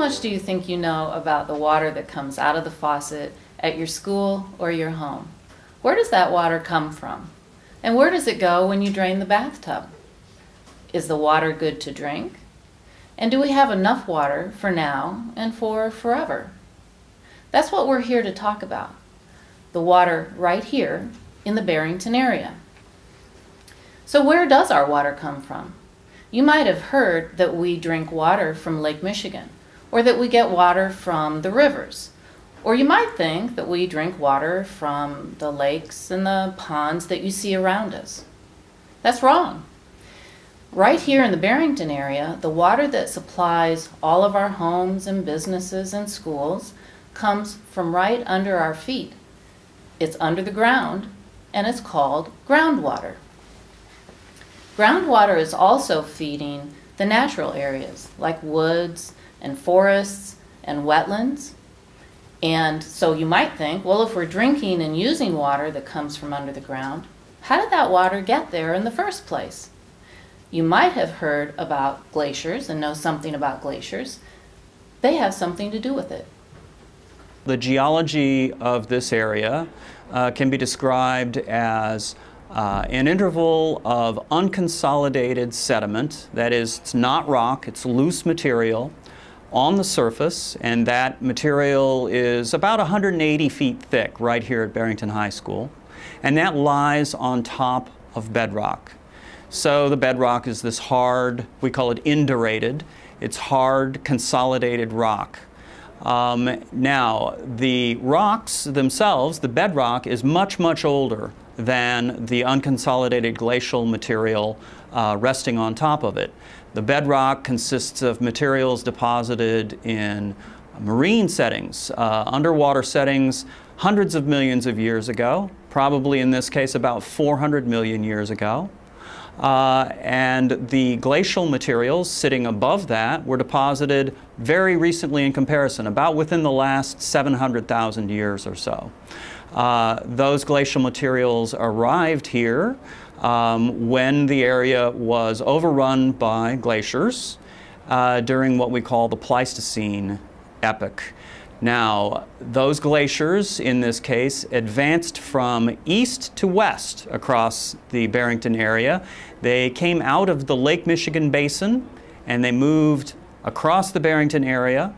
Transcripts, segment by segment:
much do you think you know about the water that comes out of the faucet at your school or your home? Where does that water come from? And where does it go when you drain the bathtub? Is the water good to drink? And do we have enough water for now and for forever? That's what we're here to talk about. The water right here in the Barrington area. So where does our water come from? You might have heard that we drink water from Lake Michigan, or that we get water from the rivers. Or you might think that we drink water from the lakes and the ponds that you see around us. That's wrong. Right here in the Barrington area, the water that supplies all of our homes and businesses and schools comes from right under our feet. It's under the ground, and it's called groundwater. Groundwater is also feeding the natural areas like woods and forests and wetlands. And so you might think, well, if we're drinking and using water that comes from under the ground, how did that water get there in the first place? You might have heard about glaciers and know something about glaciers. They have something to do with it. The geology of this area can be described as an interval of unconsolidated sediment. That is, it's not rock, it's loose material on the surface, and that material is about 180 feet thick right here at Barrington High School, and that lies on top of bedrock. So the bedrock is this hard, we call it indurated, it's hard consolidated rock. Now, the rocks themselves, the bedrock, is much, much older than the unconsolidated glacial material resting on top of it. The bedrock consists of materials deposited in marine settings, underwater settings, hundreds of millions of years ago, probably in this case about 400 million years ago. And the glacial materials sitting above that were deposited very recently in comparison, about within the last 700,000 years or so. Those glacial materials arrived here when the area was overrun by glaciers during what we call the Pleistocene epoch. Now, those glaciers, in this case, advanced from east to west across the Barrington area. They came out of the Lake Michigan basin and they moved across the Barrington area.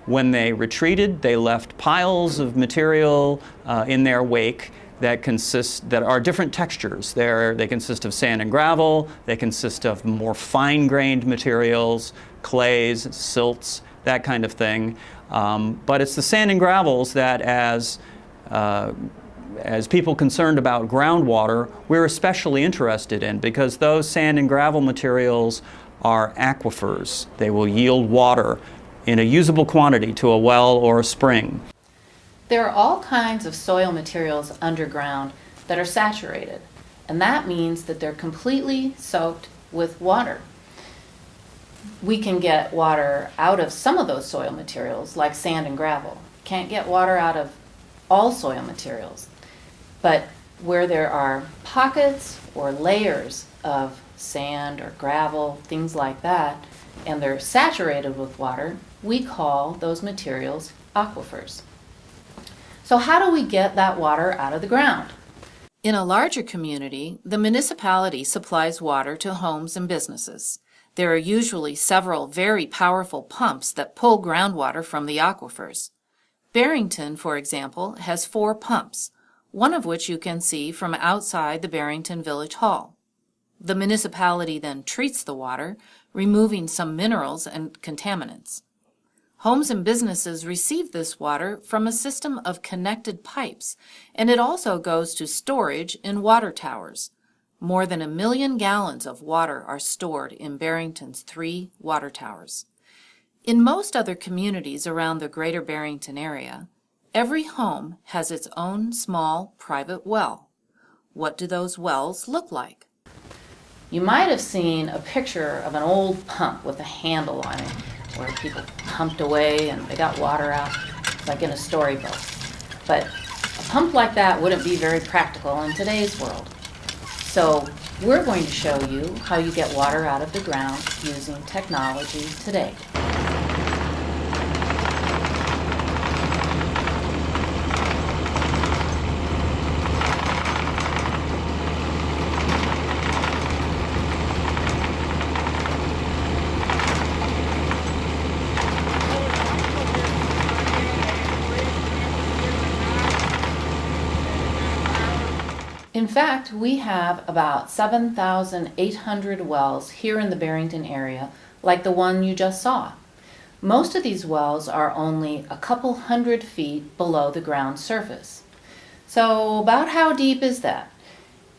When they retreated, they left piles of material in their wake that are different textures. They consist of sand and gravel, they consist of more fine-grained materials, clays, silts, that kind of thing. But it's the sand and gravels that, as people concerned about groundwater, we're especially interested in, because those sand and gravel materials are aquifers. They will yield water in a usable quantity to a well or a spring. There are all kinds of soil materials underground that are saturated, and that means that they're completely soaked with water. We can get water out of some of those soil materials, like sand and gravel. Can't get water out of all soil materials. But where there are pockets or layers of sand or gravel, things like that, and they're saturated with water, we call those materials aquifers. So how do we get that water out of the ground? In a larger community, the municipality supplies water to homes and businesses. There are usually several very powerful pumps that pull groundwater from the aquifers. Barrington, for example, has 4 pumps, one of which you can see from outside the Barrington Village Hall. The municipality then treats the water, removing some minerals and contaminants. Homes and businesses receive this water from a system of connected pipes, and it also goes to storage in water towers. More than 1 million gallons of water are stored in Barrington's 3 water towers. In most other communities around the greater Barrington area, every home has its own small private well. What do those wells look like? You might have seen a picture of an old pump with a handle on it, where people pumped away and they got water out, like in a storybook. But a pump like that wouldn't be very practical in today's world. So we're going to show you how you get water out of the ground using technology today. In fact, we have about 7,800 wells here in the Barrington area, like the one you just saw. Most of these wells are only a couple hundred feet below the ground surface. So about how deep is that?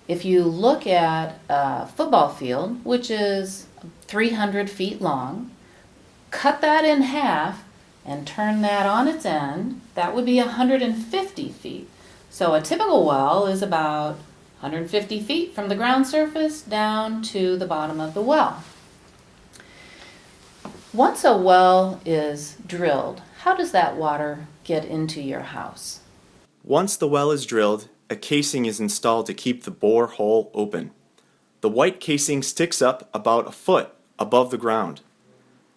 If you look at a football field, which is 300 feet long, cut that in half and turn that on its end, that would be 150 feet. So a typical well is about 150 feet from the ground surface down to the bottom of the well. Once a well is drilled, how does that water get into your house? Once the well is drilled, a casing is installed to keep the bore hole open. The white casing sticks up about a foot above the ground.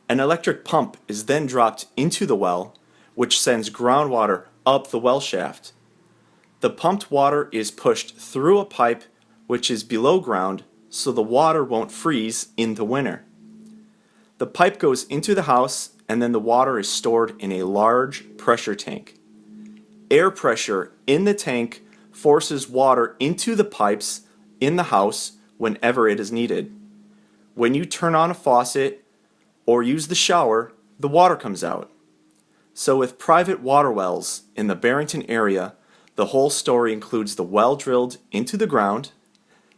An electric pump is then dropped into the well, which sends groundwater up the well shaft. The pumped water is pushed through a pipe which is below ground so the water won't freeze in the winter. The pipe goes into the house and then the water is stored in a large pressure tank. Air pressure in the tank forces water into the pipes in the house whenever it is needed. When you turn on a faucet or use the shower, the water comes out. So with private water wells in the Barrington area, the whole story includes the well drilled into the ground,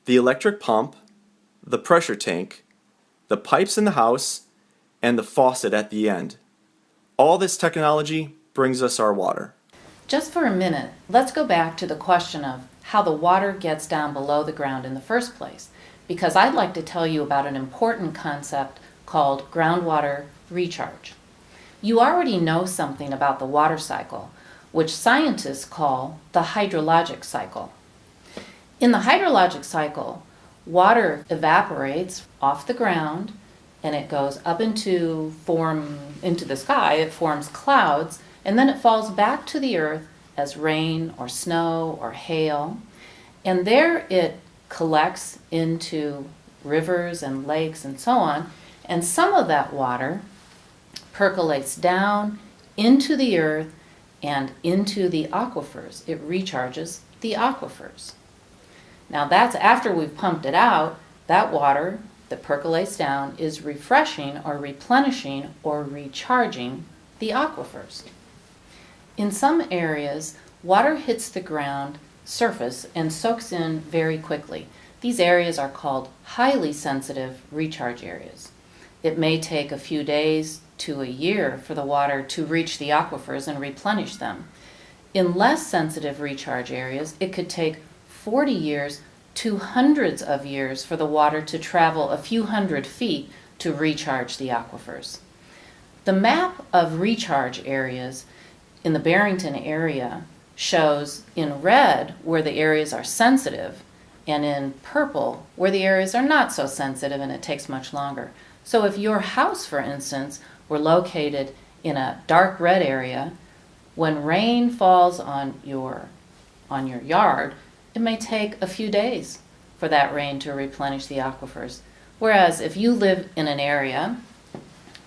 the electric pump, the pressure tank, the pipes in the house, and the faucet at the end. All this technology brings us our water. Just for a minute, let's go back to the question of how the water gets down below the ground in the first place, because I'd like to tell you about an important concept called groundwater recharge. You already know something about the water cycle, which scientists call the hydrologic cycle. In the hydrologic cycle, water evaporates off the ground and it goes up into the sky, it forms clouds, and then it falls back to the earth as rain or snow or hail. And there it collects into rivers and lakes and so on. And some of that water percolates down into the earth and into the aquifers. It recharges the aquifers. Now that's after we've pumped it out. That water that percolates down is refreshing or replenishing or recharging the aquifers. In some areas, water hits the ground surface and soaks in very quickly. These areas are called highly sensitive recharge areas. It may take a few days to a year for the water to reach the aquifers and replenish them. In less sensitive recharge areas, it could take 40 years to hundreds of years for the water to travel a few hundred feet to recharge the aquifers. The map of recharge areas in the Barrington area shows in red where the areas are sensitive and in purple where the areas are not so sensitive and it takes much longer. So if your house, for instance, were located in a dark red area, when rain falls on your yard, it may take a few days for that rain to replenish the aquifers. Whereas if you live in an area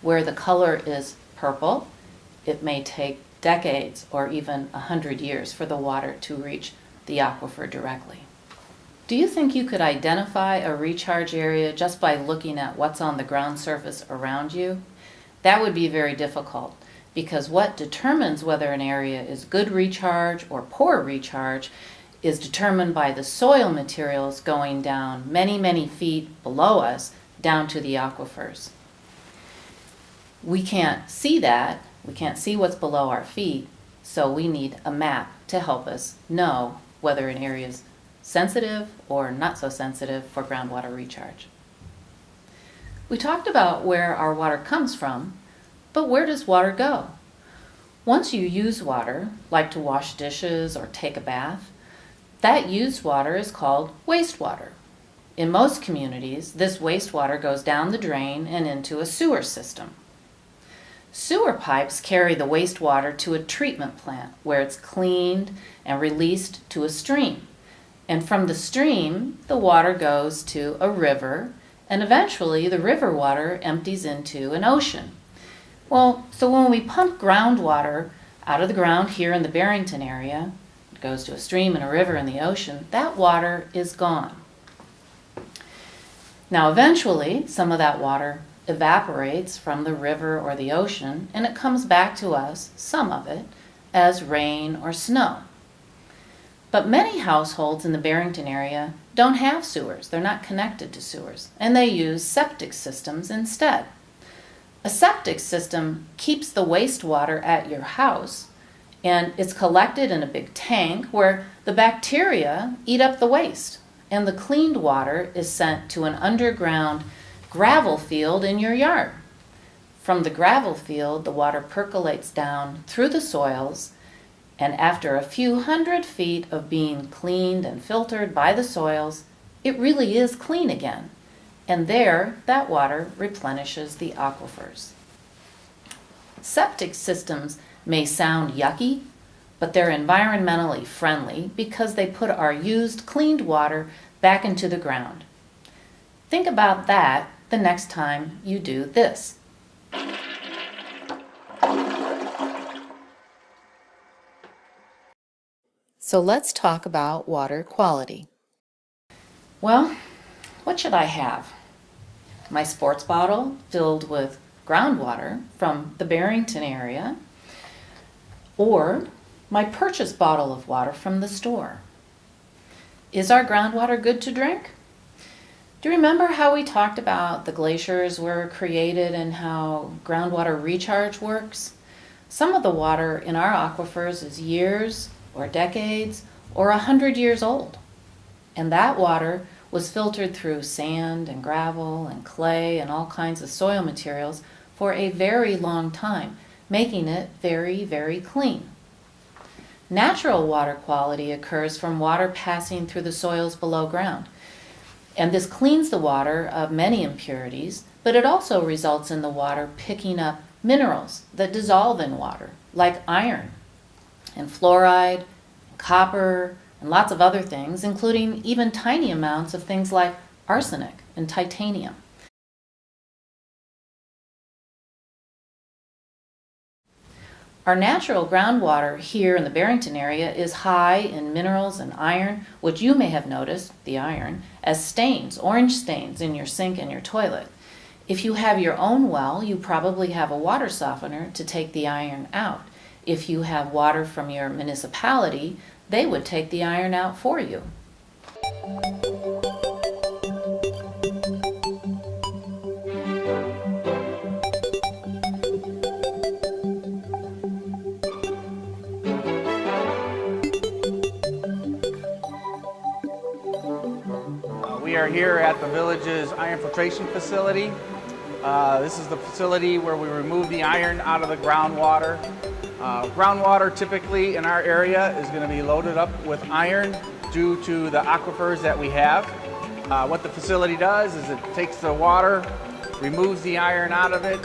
where the color is purple, it may take decades or even 100 years for the water to reach the aquifer directly. Do you think you could identify a recharge area just by looking at what's on the ground surface around you? That would be very difficult, because what determines whether an area is good recharge or poor recharge is determined by the soil materials going down many, many feet below us down to the aquifers. We can't see that. We can't see what's below our feet, so we need a map to help us know whether an area is sensitive or not so sensitive for groundwater recharge. We talked about where our water comes from, but where does water go? Once you use water, like to wash dishes or take a bath, that used water is called wastewater. In most communities, this wastewater goes down the drain and into a sewer system. Sewer pipes carry the wastewater to a treatment plant where it's cleaned and released to a stream. And from the stream, the water goes to a river, and eventually the river water empties into an ocean. Well, so when we pump groundwater out of the ground here in the Barrington area, it goes to a stream and a river and the ocean, that water is gone. Now eventually, some of that water evaporates from the river or the ocean, and it comes back to us, some of it, as rain or snow. But many households in the Barrington area don't have sewers. They're not connected to sewers, and they use septic systems instead. A septic system keeps the wastewater at your house, and it's collected in a big tank where the bacteria eat up the waste, and the cleaned water is sent to an underground gravel field in your yard. From the gravel field, the water percolates down through the soils, and after a few hundred feet of being cleaned and filtered by the soils, it really is clean again. And there, that water replenishes the aquifers. Septic systems may sound yucky, but they're environmentally friendly because they put our used, cleaned water back into the ground. Think about that the next time you do this. So let's talk about water quality. Well, what should I have? My sports bottle filled with groundwater from the Barrington area, or my purchase bottle of water from the store. Is our groundwater good to drink? Do you remember how we talked about the glaciers were created and how groundwater recharge works? Some of the water in our aquifers is years or decades or 100 years old. And that water was filtered through sand and gravel and clay and all kinds of soil materials for a very long time, making it very, very clean. Natural water quality occurs from water passing through the soils below ground. And this cleans the water of many impurities, but it also results in the water picking up minerals that dissolve in water, like iron and fluoride, and copper, and lots of other things, including even tiny amounts of things like arsenic and titanium. Our natural groundwater here in the Barrington area is high in minerals and iron, which you may have noticed, the iron, as stains, orange stains in your sink and your toilet. If you have your own well, you probably have a water softener to take the iron out. If you have water from your municipality, they would take the iron out for you. We are here at the village's iron filtration facility. This is the facility where we remove the iron out of the groundwater. Groundwater typically in our area is going to be loaded up with iron due to the aquifers that we have. What the facility does is it takes the water, removes the iron out of it,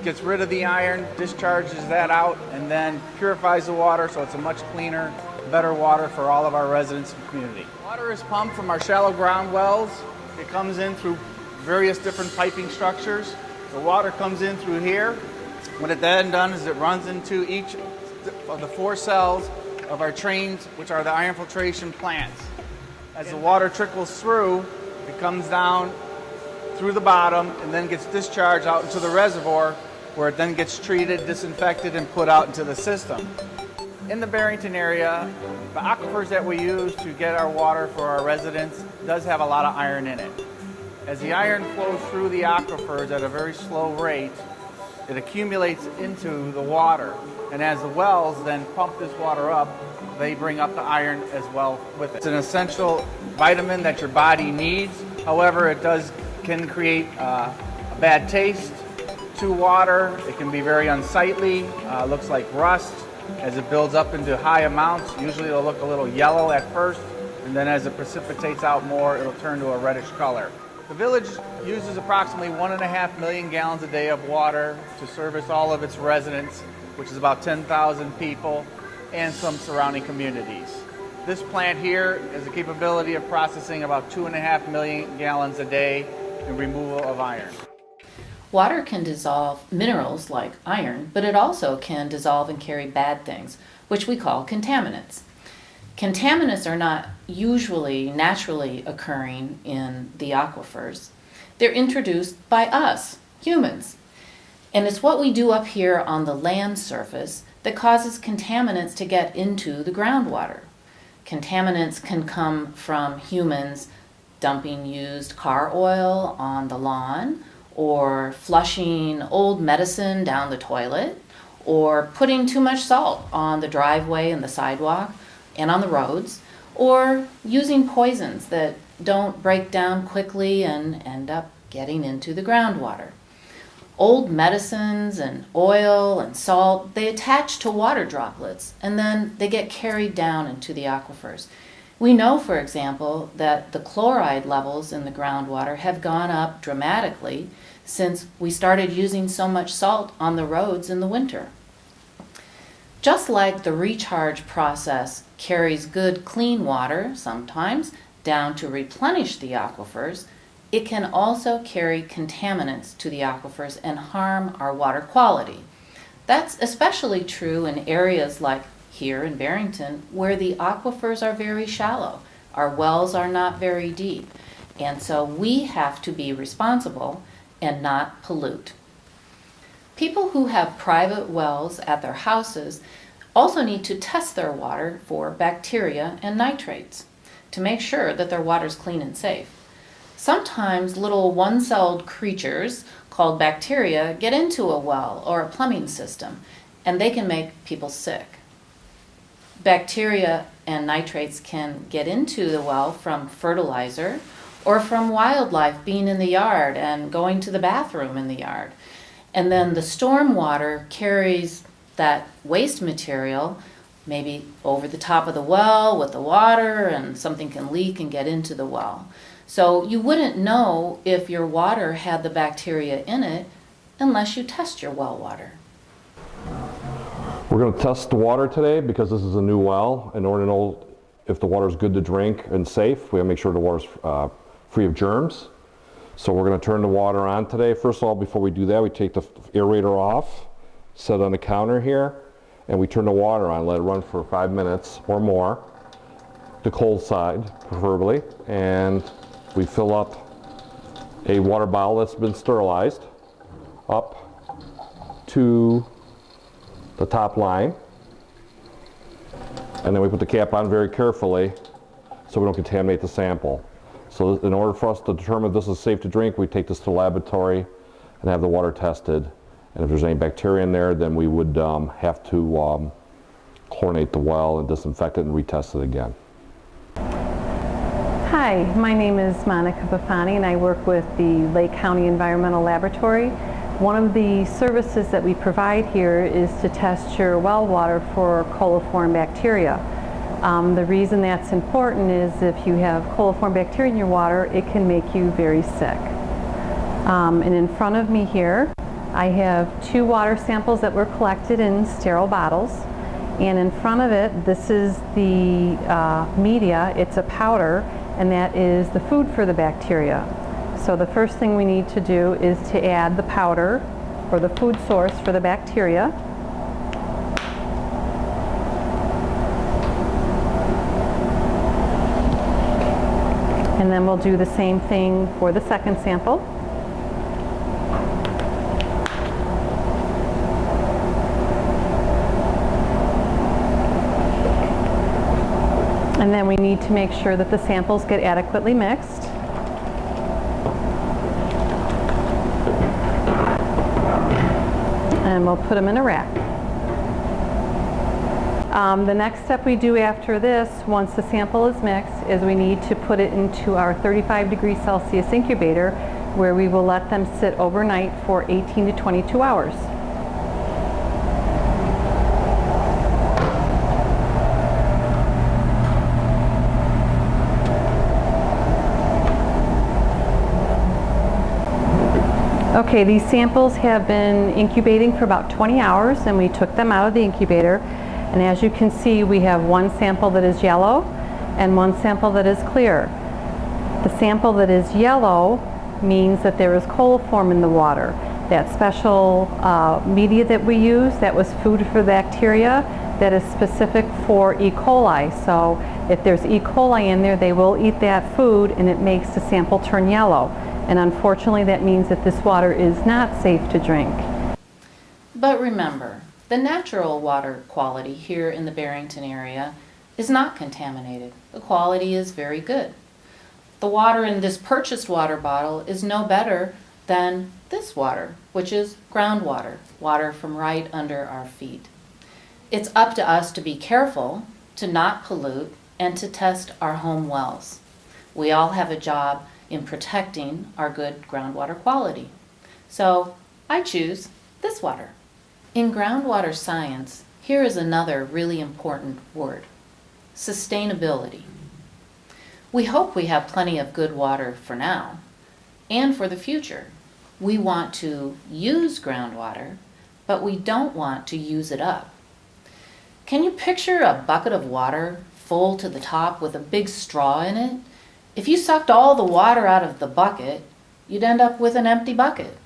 gets rid of the iron, discharges that out, and then purifies the water so it's a much cleaner, better water for all of our residents and community. Water is pumped from our shallow ground wells. It comes in through various different piping structures. The water comes in through here. What it then does is it runs into each of the 4 cells of our trains, which are the iron filtration plants. As the water trickles through, it comes down through the bottom and then gets discharged out into the reservoir, where it then gets treated, disinfected, and put out into the system. In the Barrington area, the aquifers that we use to get our water for our residents does have a lot of iron in it. As the iron flows through the aquifers at a very slow rate, it accumulates into the water. And as the wells then pump this water up, they bring up the iron as well with it. It's an essential vitamin that your body needs. However, it can create a bad taste to water. It can be very unsightly, looks like rust. As it builds up into high amounts, usually it'll look a little yellow at first, and then as it precipitates out more, it'll turn to a reddish color. The village uses approximately 1.5 million gallons a day of water to service all of its residents, which is about 10,000 people, and some surrounding communities. This plant here has a capability of processing about 2.5 million gallons a day in removal of iron. Water can dissolve minerals like iron, but it also can dissolve and carry bad things, which we call contaminants. Contaminants are not usually naturally occurring in the aquifers. They're introduced by us, humans. And it's what we do up here on the land surface that causes contaminants to get into the groundwater. Contaminants can come from humans dumping used car oil on the lawn, or flushing old medicine down the toilet, or putting too much salt on the driveway and the sidewalk and on the roads, or using poisons that don't break down quickly and end up getting into the groundwater. Old medicines and oil and salt, they attach to water droplets and then they get carried down into the aquifers. We know, for example, that the chloride levels in the groundwater have gone up dramatically since we started using so much salt on the roads in the winter. Just like the recharge process carries good clean water sometimes down to replenish the aquifers, it can also carry contaminants to the aquifers and harm our water quality. That's especially true in areas like here in Barrington, where the aquifers are very shallow. Our wells are not very deep, and so we have to be responsible and not pollute. People who have private wells at their houses also need to test their water for bacteria and nitrates to make sure that their water is clean and safe. Sometimes little one-celled creatures called bacteria get into a well or a plumbing system, and they can make people sick. Bacteria and nitrates can get into the well from fertilizer or from wildlife being in the yard and going to the bathroom in the yard. And then the storm water carries that waste material maybe over the top of the well with the water, and something can leak and get into the well. So you wouldn't know if your water had the bacteria in it unless you test your well water. We're going to test the water today because this is a new well. In order to know if the water is good to drink and safe, we have to make sure the water is free of germs. So we're going to turn the water on today. First of all, before we do that, we take the aerator off, set it on the counter here, and we turn the water on, let it run for 5 minutes or more, the cold side preferably, and we fill up a water bottle that's been sterilized up to the top line, and then we put the cap on very carefully so we don't contaminate the sample. So in order for us to determine if this is safe to drink, we take this to the laboratory and have the water tested, and if there's any bacteria in there, then we would have to chlorinate the well and disinfect it and retest it again. Hi, my name is Monica Bafani and I work with the Lake County Environmental Laboratory. One of the services that we provide here is to test your well water for coliform bacteria. The reason that's important is if you have coliform bacteria in your water, it can make you very sick. And in front of me here, I have 2 water samples that were collected in sterile bottles. And in front of it, this is the media. It's a powder, and that is the food for the bacteria. So the first thing we need to do is to add the powder, or the food source for the bacteria. And then we'll do the same thing for the second sample. And then we need to make sure that the samples get adequately mixed. And we'll put them in a rack. The next step we do after this, once the sample is mixed, is we need to put it into our 35°C incubator, where we will let them sit overnight for 18 to 22 hours. Okay, these samples have been incubating for about 20 hours, and we took them out of the incubator. And as you can see, we have one sample that is yellow and one sample that is clear. The sample that is yellow means that there is coliform in the water. That special media that we use, that was food for bacteria, that is specific for E. coli. So if there's E. coli in there, they will eat that food and it makes the sample turn yellow. And unfortunately, that means that this water is not safe to drink. But remember, the natural water quality here in the Barrington area is not contaminated. The quality is very good. The water in this purchased water bottle is no better than this water, which is groundwater, water from right under our feet. It's up to us to be careful, to not pollute, and to test our home wells. We all have a job in protecting our good groundwater quality. So I choose this water. In groundwater science, here is another really important word: sustainability. We hope we have plenty of good water for now and for the future. We want to use groundwater, but we don't want to use it up. Can you picture a bucket of water full to the top with a big straw in it? If you sucked all the water out of the bucket, you'd end up with an empty bucket.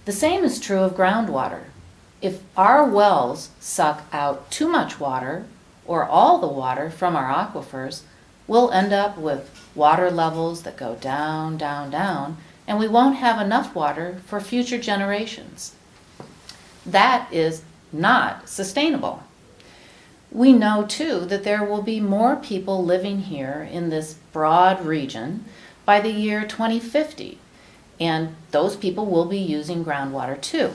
The same is true of groundwater. If our wells suck out too much water or all the water from our aquifers, we'll end up with water levels that go down, down, down, and we won't have enough water for future generations. That is not sustainable. We know too that there will be more people living here in this broad region by the year 2050, and those people will be using groundwater too.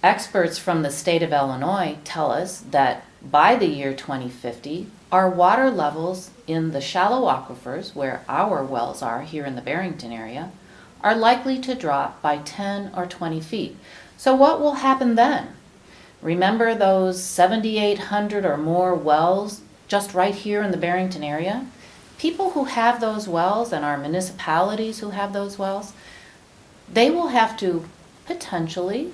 Experts from the state of Illinois tell us that by the year 2050, our water levels in the shallow aquifers, where our wells are here in the Barrington area, are likely to drop by 10 or 20 feet. So what will happen then? Remember those 7,800 or more wells just right here in the Barrington area? People who have those wells and our municipalities who have those wells, they will have to potentially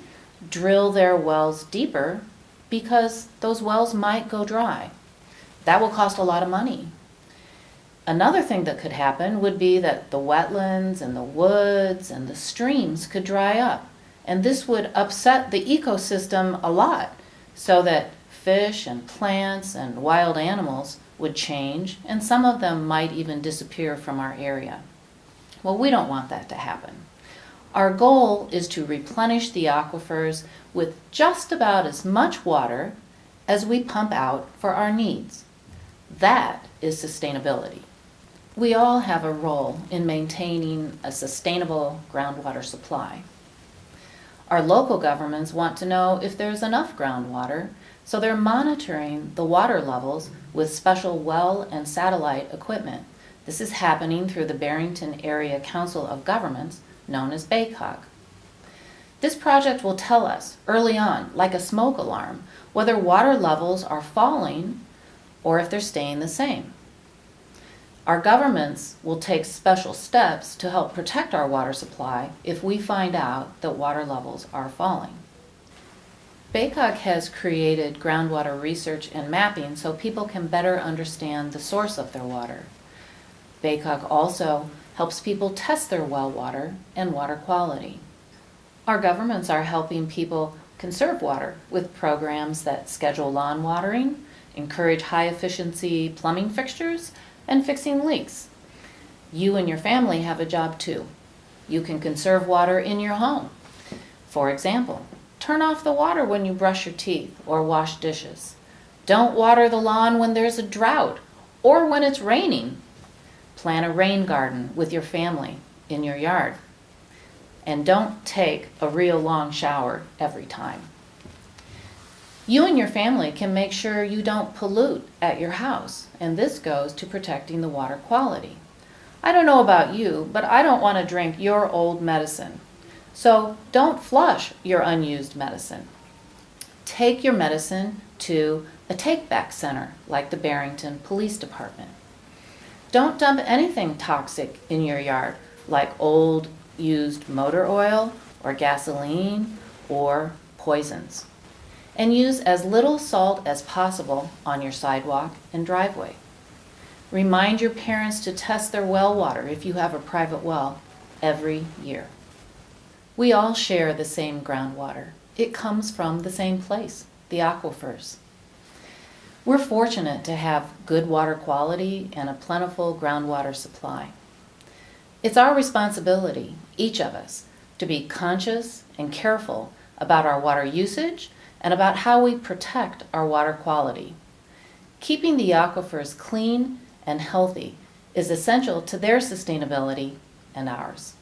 drill their wells deeper because those wells might go dry. That will cost a lot of money. Another thing that could happen would be that the wetlands and the woods and the streams could dry up. And this would upset the ecosystem a lot, so that fish and plants and wild animals would change, and some of them might even disappear from our area. Well, we don't want that to happen. Our goal is to replenish the aquifers with just about as much water as we pump out for our needs. That is sustainability. We all have a role in maintaining a sustainable groundwater supply. Our local governments want to know if there's enough groundwater, so they're monitoring the water levels with special well and satellite equipment. This is happening through the Barrington Area Council of Governments, known as BACOG. This project will tell us early on, like a smoke alarm, whether water levels are falling or if they're staying the same. Our governments will take special steps to help protect our water supply if we find out that water levels are falling. BACOG has created groundwater research and mapping so people can better understand the source of their water. BACOG also helps people test their well water and water quality. Our governments are helping people conserve water with programs that schedule lawn watering, encourage high-efficiency plumbing fixtures, and fixing leaks. You and your family have a job too. You can conserve water in your home. For example, turn off the water when you brush your teeth or wash dishes. Don't water the lawn when there's a drought or when it's raining. Plant a rain garden with your family in your yard. And don't take a real long shower every time. You and your family can make sure you don't pollute at your house, and this goes to protecting the water quality. I don't know about you, but I don't want to drink your old medicine. So don't flush your unused medicine. Take your medicine to a take-back center like the Barrington Police Department. Don't dump anything toxic in your yard like old used motor oil or gasoline or poisons. And use as little salt as possible on your sidewalk and driveway. Remind your parents to test their well water if you have a private well every year. We all share the same groundwater. It comes from the same place, the aquifers. We're fortunate to have good water quality and a plentiful groundwater supply. It's our responsibility, each of us, to be conscious and careful about our water usage and about how we protect our water quality. Keeping the aquifers clean and healthy is essential to their sustainability and ours.